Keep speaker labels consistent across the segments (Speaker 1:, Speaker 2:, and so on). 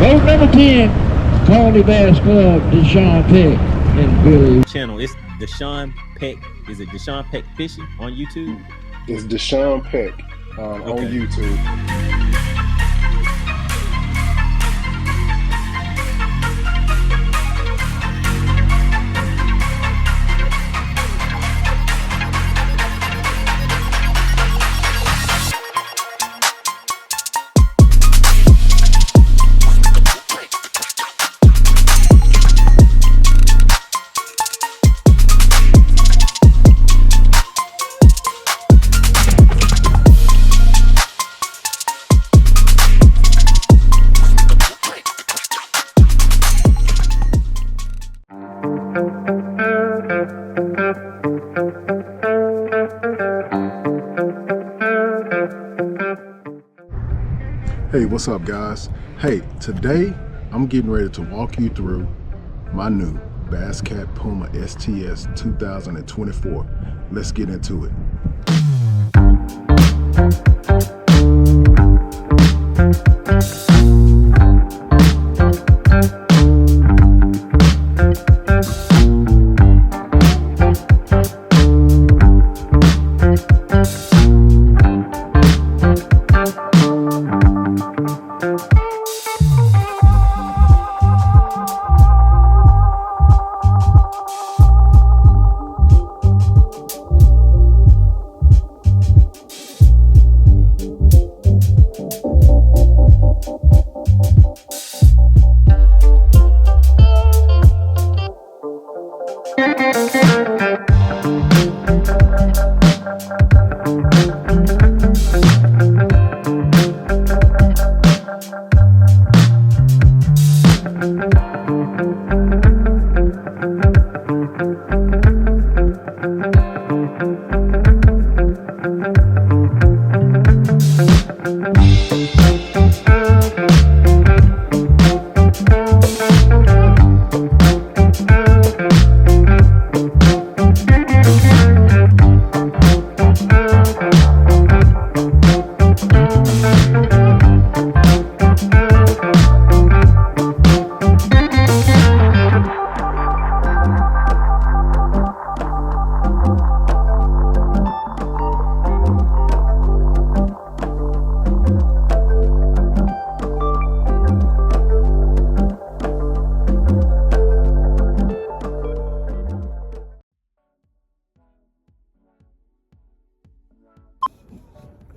Speaker 1: Boat number 10, Colony Bass Club, Deshaun Peck and Billy.
Speaker 2: Channel. It's Deshaun Peck. Is it Deshaun Peck Fishing on YouTube?
Speaker 3: It's Deshaun Peck on YouTube.
Speaker 4: Hey, what's up guys? Hey, today I'm getting ready to walk you through my new BassCat Puma STS 2024. Let's get into it.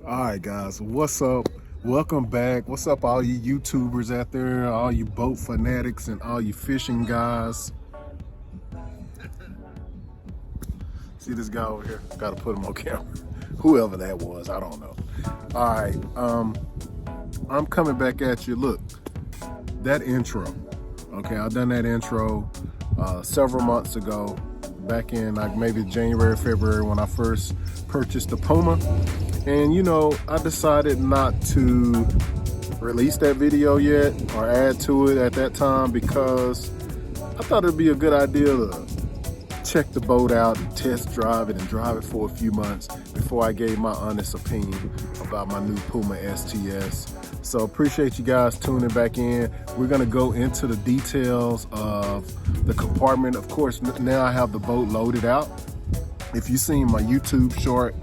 Speaker 4: Alright guys, what's up? Welcome back. What's up all you YouTubers out there, all you boat fanatics and all you fishing guys. See this guy over here? Gotta put him on camera. Whoever that was, I don't know. Alright, I'm coming back at you. Look, that intro. Okay, I done that intro several months ago, back in like maybe January, February, when I first purchased the Puma. And you know, I decided not to release that video yet or add to it at that time because I thought it'd be a good idea to check the boat out and test drive it and drive it for a few months before I gave my honest opinion about my new Puma STS. So appreciate you guys tuning back in. We're gonna go into the details of the compartment. Of course, now I have the boat loaded out. If you've seen my YouTube short,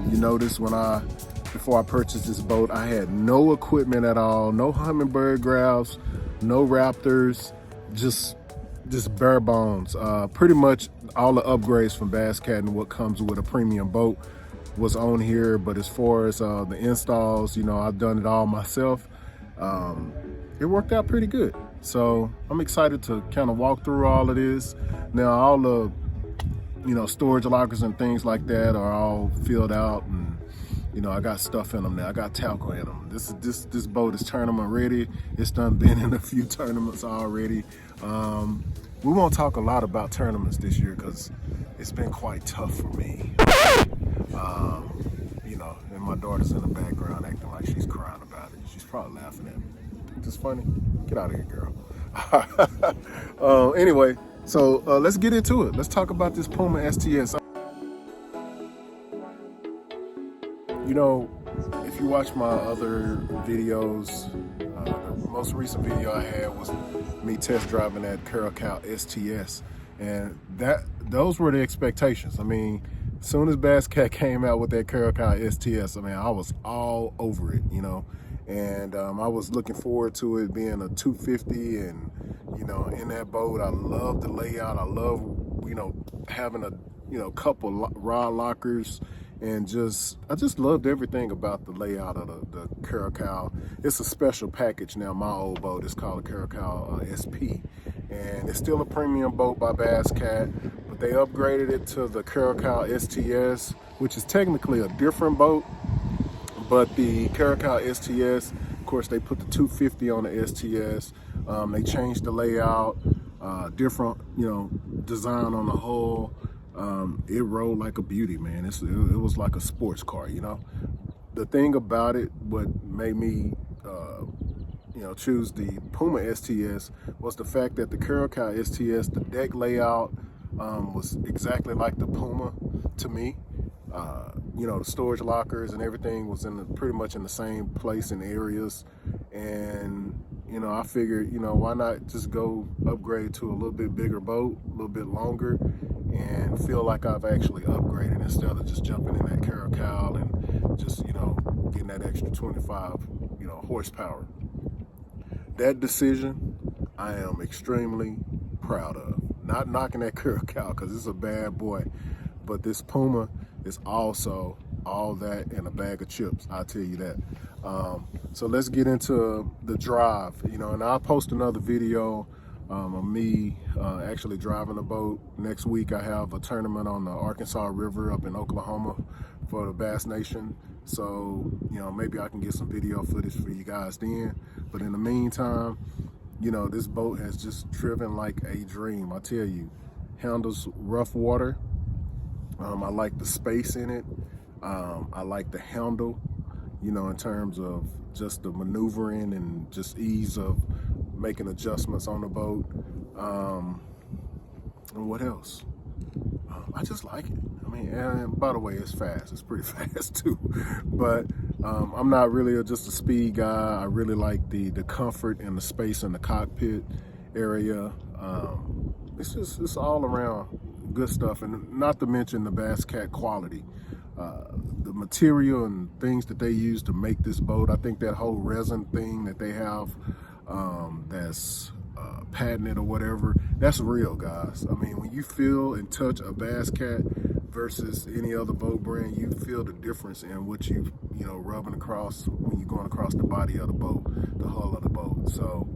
Speaker 4: you notice before I purchased this boat, I had no equipment at all, no Humminbird grabs, no Raptors, just bare bones. Pretty much all the upgrades from BassCat and what comes with a premium boat was on here. But as far as the installs, you know, I've done it all myself. It worked out pretty good. So I'm excited to kind of walk through all of this. Now all the storage lockers and things like that are all filled out, and I got stuff in them now. I got talco in them. This boat is tournament ready. It's done been in a few tournaments already. We won't talk a lot about tournaments this year because it's been quite tough for me. And my daughter's in the background acting like she's crying about it. She's probably laughing at me. Think this funny? Get out of here, girl. Anyway. So let's get into it. Let's talk about this Puma STS. You know, if you watch my other videos, most recent video I had was me test driving that Caracal STS, and those were the expectations. I mean, as soon as BassCat came out with that Caracal STS, I mean, I was all over it, you know. And I was looking forward to it being a 250, and you know, in that boat, I love the layout. I love, you know, having a, you know, couple rod lockers, and I just loved everything about the layout of the Caracal. It's a special package now. My old boat is called a Caracal SP, and it's still a premium boat by BassCat, but they upgraded it to the Caracal STS, which is technically a different boat. But the Caracal STS, of course, they put the 250 on the STS. They changed the layout, different, you know, design on the hull. It rolled like a beauty, man. It was like a sports car, you know. The thing about it, what made me, you know, choose the Puma STS was the fact that the Caracal STS, the deck layout was exactly like the Puma to me. You know, the storage lockers and everything was pretty much in the same place and areas. And, you know, I figured, you know, why not just go upgrade to a little bit bigger boat, a little bit longer, and feel like I've actually upgraded instead of just jumping in that Caracal and just, you know, getting that extra 25, you know, horsepower. That decision, I am extremely proud of. Not knocking that Caracal, because it's a bad boy, but this Puma is also all that and a bag of chips, I'll tell you that. So let's get into the drive, you know, and I'll post another video of me actually driving a boat. Next week I have a tournament on the Arkansas River up in Oklahoma for the Bass Nation. So, you know, maybe I can get some video footage for you guys then. But in the meantime, you know, this boat has just driven like a dream. I tell you, handles rough water. I like the space in it. I like the handle, you know, in terms of just the maneuvering and just ease of making adjustments on the boat. And what else? I just like it. I mean, and by the way, it's fast. It's pretty fast too. But I'm not really just a speed guy. I really like the comfort and the space in the cockpit area. It's all around good stuff, and not to mention the BassCat quality. The material and things that they use to make this boat. I think that whole resin thing that they have that's patented or whatever, that's real, guys. I mean, when you feel and touch a BassCat versus any other boat brand, you feel the difference in what you know, rubbing across when you're going across the body of the boat, the hull of the boat. So,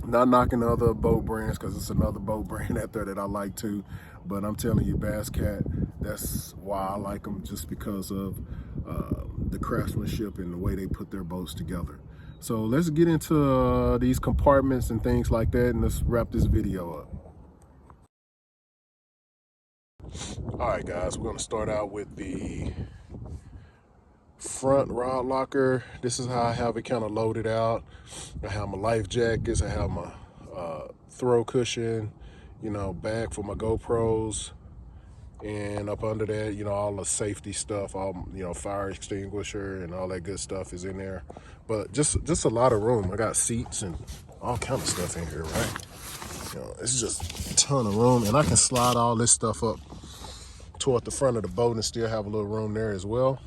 Speaker 4: not knocking other boat brands, because it's another boat brand out there that I like too, but I'm telling you, BassCat, that's why I like them, just because of the craftsmanship and the way they put their boats together. So let's get into these compartments and things like that, and let's wrap this video up. All right, guys, we're gonna start out with the front rod locker. This is how I have it kind of loaded out. I have my life jackets, I have my throw cushion, you know, bag for my GoPros, and up under that, you know, all the safety stuff, all, you know, fire extinguisher and all that good stuff is in there. But just a lot of room. I got seats and all kind of stuff in here, right? You know, it's just a ton of room, and I can slide all this stuff up toward the front of the boat and still have a little room there as well.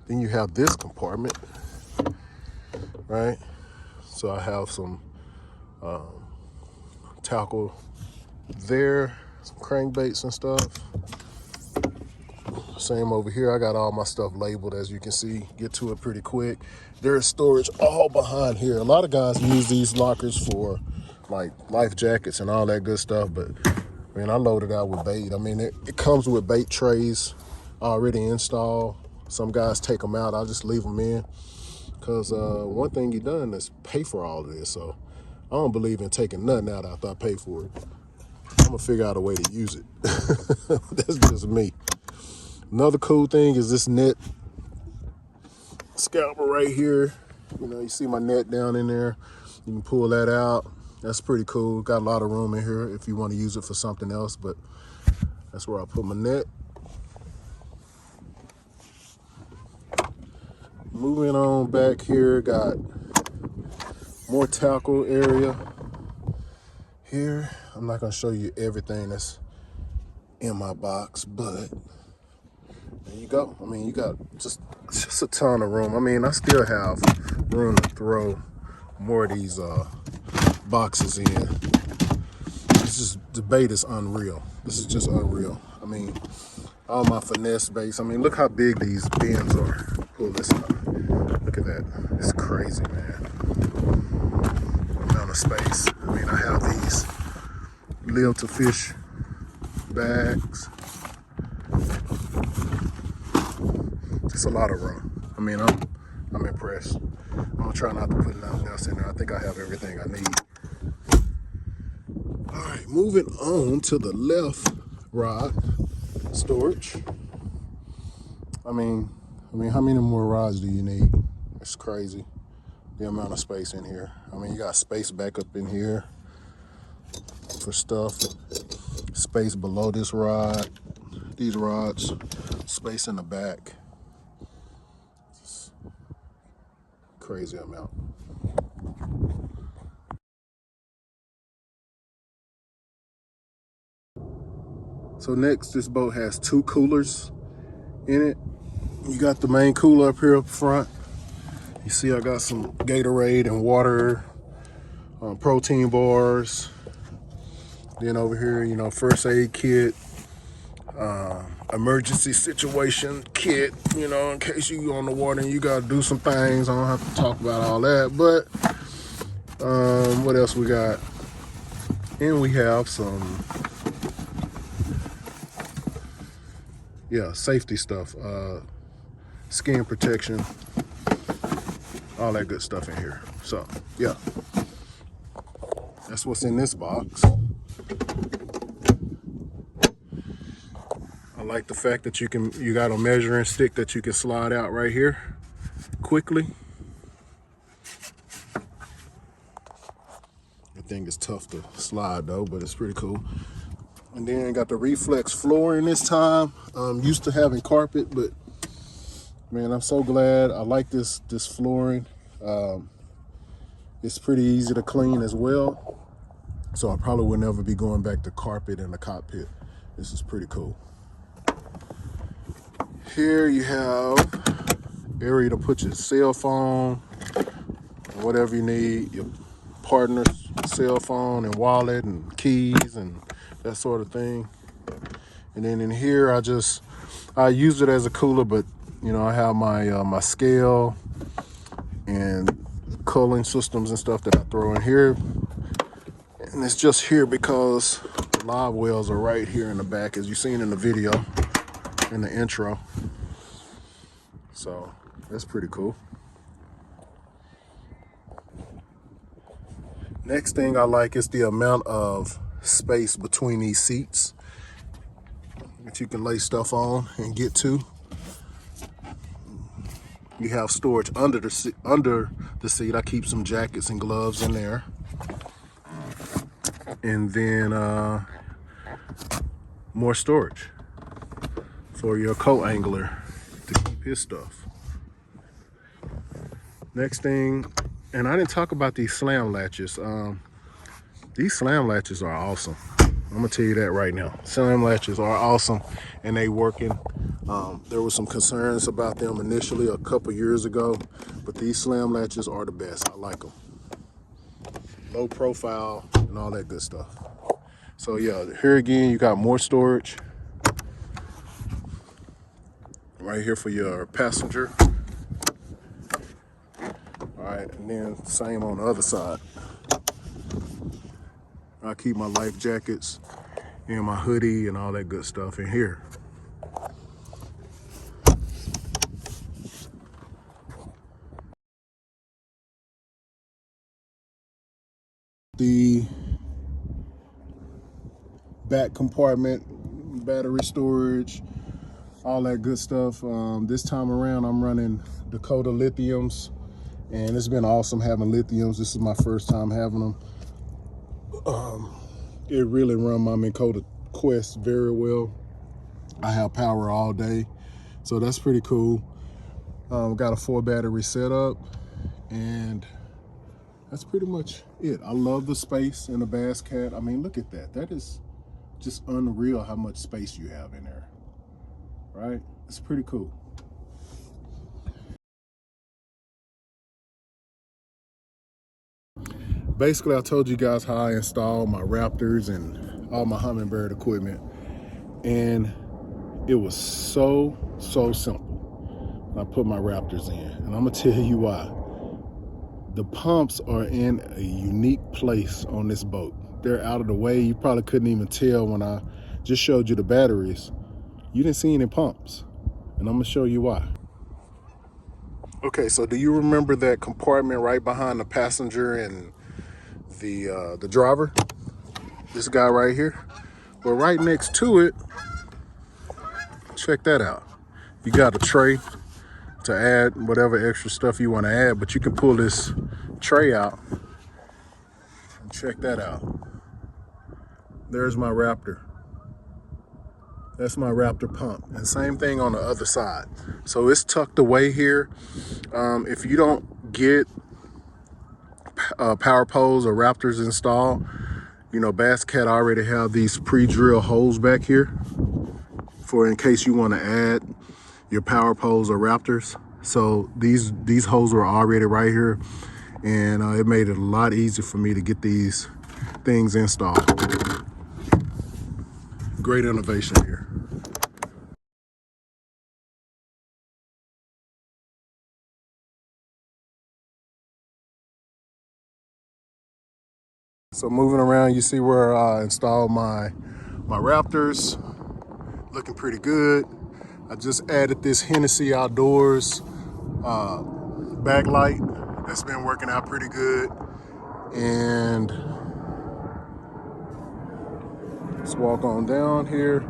Speaker 4: Then you have this compartment, right? So I have some tackle there, some crankbaits and stuff. Same over here. I got all my stuff labeled, as you can see. Get to it pretty quick. There's storage all behind here. A lot of guys use these lockers for like life jackets and all that good stuff, but man, I loaded out with bait. I mean, it comes with bait trays already installed. Some guys take them out. I just leave them in, because one thing you done is pay for all of this. So I don't believe in taking nothing out after I pay for it. I'm gonna figure out a way to use it. That's just me. Another cool thing is this net scalper right here. You know, you see my net down in there. You can pull that out. That's pretty cool. Got a lot of room in here if you want to use it for something else, but that's where I put my net. Moving on back here, got more tackle area here. I'm not gonna show you everything that's in my box, but there you go. I mean, you got just a ton of room. I mean, I still have room to throw more of these boxes in. The bait is unreal. This is just unreal. I mean, all my finesse baits. I mean, look how big these bins are. Pull this out. Look at that. It's crazy, man. Amount of space. I mean, I have these live to fish bags. It's a lot of room. I mean, I'm impressed. I'm gonna try not to put nothing else in there. I think I have everything I need. All right, moving on to the left rod storage. I mean, how many more rods do you need? It's crazy, the amount of space in here. I mean, you got space back up in here for stuff. Space below this rod, these rods, space in the back. It's crazy amount. So next, this boat has 2 coolers in it. You got the main cooler up here up front. You see I got some Gatorade and water, protein bars. Then over here, you know, first aid kit, emergency situation kit, you know, in case you on the water and you gotta do some things. I don't have to talk about all that, but what else we got? And we have some, safety stuff, skin protection, all that good stuff in here. So, yeah, that's what's in this box. I like the fact that you got a measuring stick that you can slide out right here quickly. The thing is tough to slide though, but it's pretty cool. And then got the reflex flooring this time. I'm used to having carpet, but man, I'm so glad. I like this flooring. It's pretty easy to clean as well. So I probably will never be going back to carpet in the cockpit. This is pretty cool. Here you have area to put your cell phone, whatever you need, your partner's cell phone and wallet and keys and that sort of thing. And then in here, I use it as a cooler, but you know, I have my my scale and culling systems and stuff that I throw in here. And it's just here because the live wells are right here in the back, as you've seen in the video, in the intro. So that's pretty cool. Next thing I like is the amount of space between these seats that you can lay stuff on and get to. You have storage under the seat. I keep some jackets and gloves in there. And then more storage for your co-angler to keep his stuff. Next thing, and I didn't talk about these slam latches. These slam latches are awesome. I'm gonna tell you that right now. Slam latches are awesome and they working. There were some concerns about them initially a couple years ago, but these slam latches are the best. I like them. Low profile and all that good stuff. So yeah, here again, you got more storage right here for your passenger. All right, and then same on the other side. I keep my life jackets and my hoodie and all that good stuff in here. The back compartment, battery storage, all that good stuff. This time around, I'm running Dakota lithiums, and it's been awesome having lithiums. This is my first time having them. It really run my Minn Kota Quest very well. I have power all day, so that's pretty cool. Got a 4 battery setup, and that's pretty much it. I love the space in the BassCat. I mean, look at that. That is just unreal how much space you have in there, right? It's pretty cool. Basically, I told you guys how I installed my Raptors and all my Humminbird equipment, and it was so simple. I put my Raptors in, and I'm gonna tell you why. The pumps are in a unique place on this boat. They're out of the way. You probably couldn't even tell when I just showed you the batteries. You didn't see any pumps, and I'm gonna show you why. Okay, so do you remember that compartment right behind the passenger and the driver? This guy right here? Well, right next to it, check that out. You got a tray to add whatever extra stuff you want to add, but you can pull this tray out and check that out. There's my Raptor. That's my Raptor pump. And same thing on the other side. So it's tucked away here. If you don't get power poles or Raptors installed, you know, BassCat already have these pre-drilled holes back here for in case you want to add your power poles or Raptors. So these holes were already right here, and it made it a lot easier for me to get these things installed. Great innovation here. So moving around, you see where I installed my Raptors. Looking pretty good. I just added this Hennessy Outdoors backlight. That's been working out pretty good. And let's walk on down here.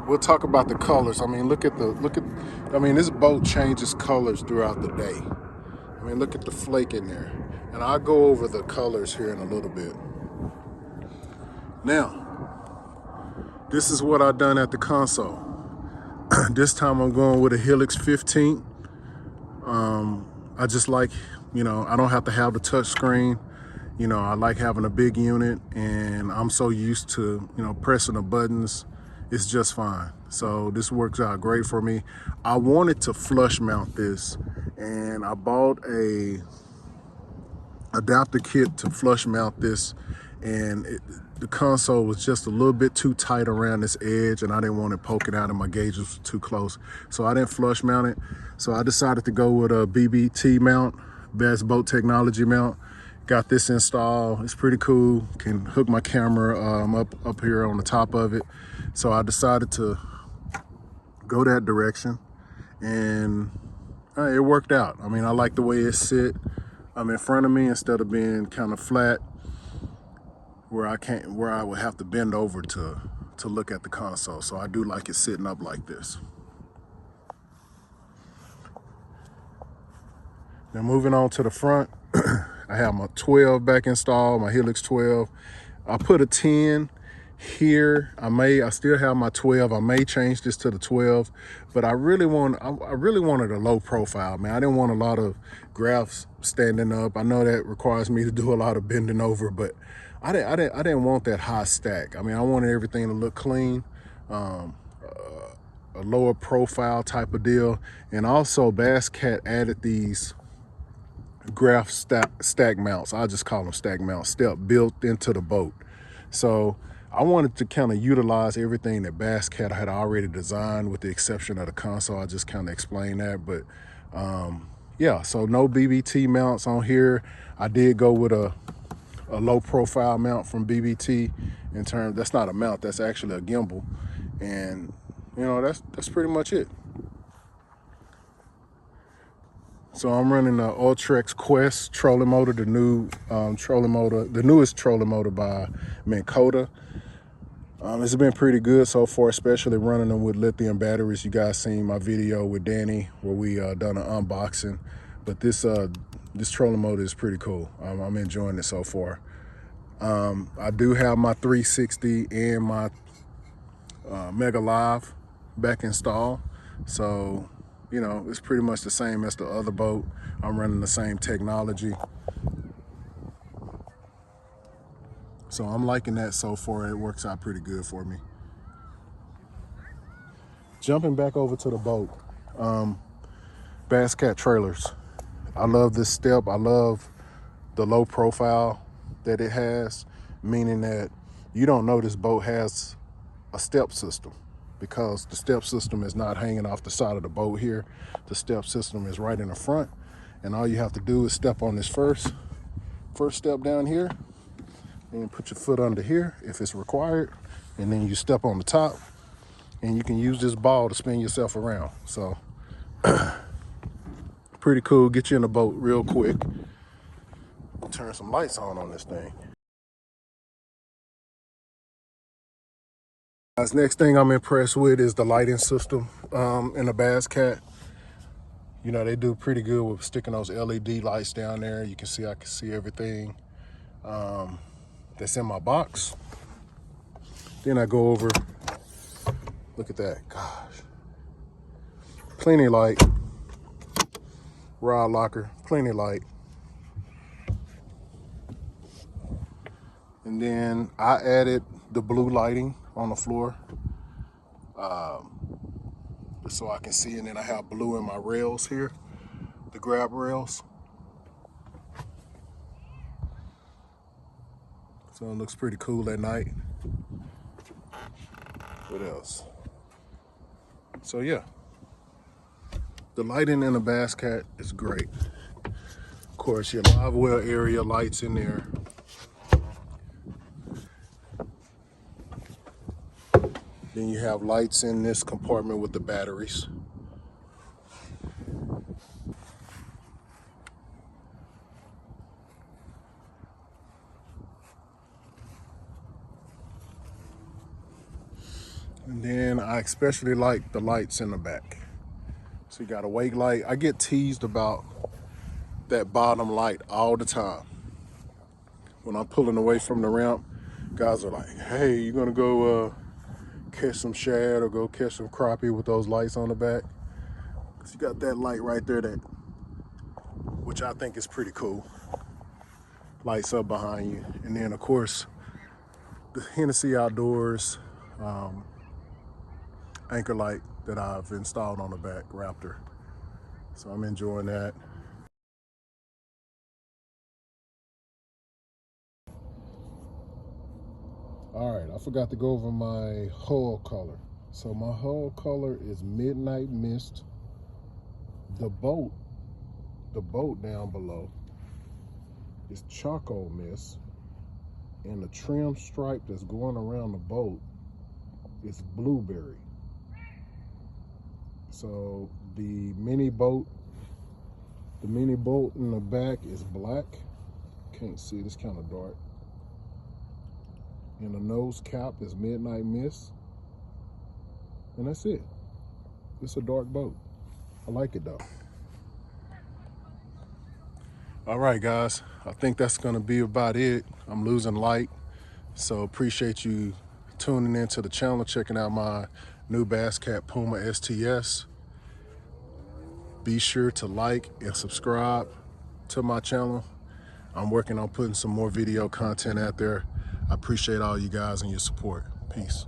Speaker 4: We'll talk about the colors. I mean, I mean, this boat changes colors throughout the day. I mean, look at the flake in there. And I'll go over the colors here in a little bit. Now, this is what I've done at the console. This time I'm going with a Helix 15. I just like, you know, I don't have to have the touch screen. You know, I like having a big unit, and I'm so used to, you know, pressing the buttons. It's just fine. So this works out great for me. I wanted to flush mount this, and I bought a adapter kit to flush mount this, and the console was just a little bit too tight around this edge, and I didn't want it poking out, and my gauges was too close. So I didn't flush mount it. So I decided to go with a BBT mount, Bass Boat Technology mount. Got this installed. It's pretty cool. Can hook my camera up here on the top of it. So I decided to go that direction, and it worked out. I mean, I like the way it sit. I'm in front of me instead of being kind of flat where I would have to bend over to look at the console. So I do like it sitting up like this. Now moving on to the front, I have my 12 back installed, my Helix 12. I put a 10 here. I still have my 12. I may change this to the 12, but I really wanted a low profile, man. I didn't want a lot of graphs standing up. I know that requires me to do a lot of bending over, but I didn't want that high stack. I mean, I wanted everything to look clean, a lower profile type of deal. And also BassCat added these graph stack mounts. I just call them stack mounts, built into the boat. So I wanted to kind of utilize everything that BassCat had already designed, with the exception of the console. I just kind of explained that, but yeah, so no BBT mounts on here. I did go with a low profile mount from BBT. That's not a mount, that's actually a gimbal. And you know, that's pretty much it. So I'm running the Ultrex Quest trolling motor, the new trolling motor, the newest trolling motor by Minn Kota. It's been pretty good so far, especially running them with lithium batteries. You guys seen my video with Danny where we done an unboxing, but this trolling motor is pretty cool. I'm enjoying it so far. I do have my 360 and my Mega Live back installed. So, you know, it's pretty much the same as the other boat. I'm running the same technology. So I'm liking that so far. It works out pretty good for me. Jumping back over to the boat, BassCat trailers. I love this step. I love the low profile that it has, meaning that you don't know this boat has a step system because the step system is not hanging off the side of the boat here. The step system is right in the front, and all you have to do is step on this first step down here and put your foot under here if it's required, and then you step on the top and you can use this ball to spin yourself around. So pretty cool. Get you in the boat real quick. Turn some lights on this thing. Guys, next thing I'm impressed with is the lighting system in the BassCat. You know, they do pretty good with sticking those LED lights down there. You can see, I can see everything that's in my box. Then I go over, look at that, gosh. Plenty of light. Rod locker, plenty of light. And then I added the blue lighting on the floor just so I can see. And then I have blue in my rails here, the grab rails. So it looks pretty cool at night. What else? So yeah, the lighting in the BassCat is great. Of course, your live well area lights in there. Then you have lights in this compartment with the batteries. And then I especially like the lights in the back. So you got a wake light. I get teased about that bottom light all the time. When I'm pulling away from the ramp, guys are like, hey, you gonna go catch some shad or go catch some crappie with those lights on the back? Because you got that light right there, that, which I think is pretty cool. Lights up behind you. And then of course, the Hennessy Outdoors anchor light that I've installed on the back Raptor. So I'm enjoying that. All right, I forgot to go over my hull color. So my hull color is Midnight Mist. The boat down below is Charcoal Mist. And the trim stripe that's going around the boat is Blueberry. So the mini boat in the back is black. Can't see, it's kind of dark. And the nose cap is Midnight Mist. And that's it. It's a dark boat. I like it though. All right, guys. I think that's gonna be about it. I'm losing light. So appreciate you tuning into the channel, checking out my new BassCat Puma STS. Be sure to like and subscribe to my channel. I'm working on putting some more video content out there. I appreciate all you guys and your support. Peace.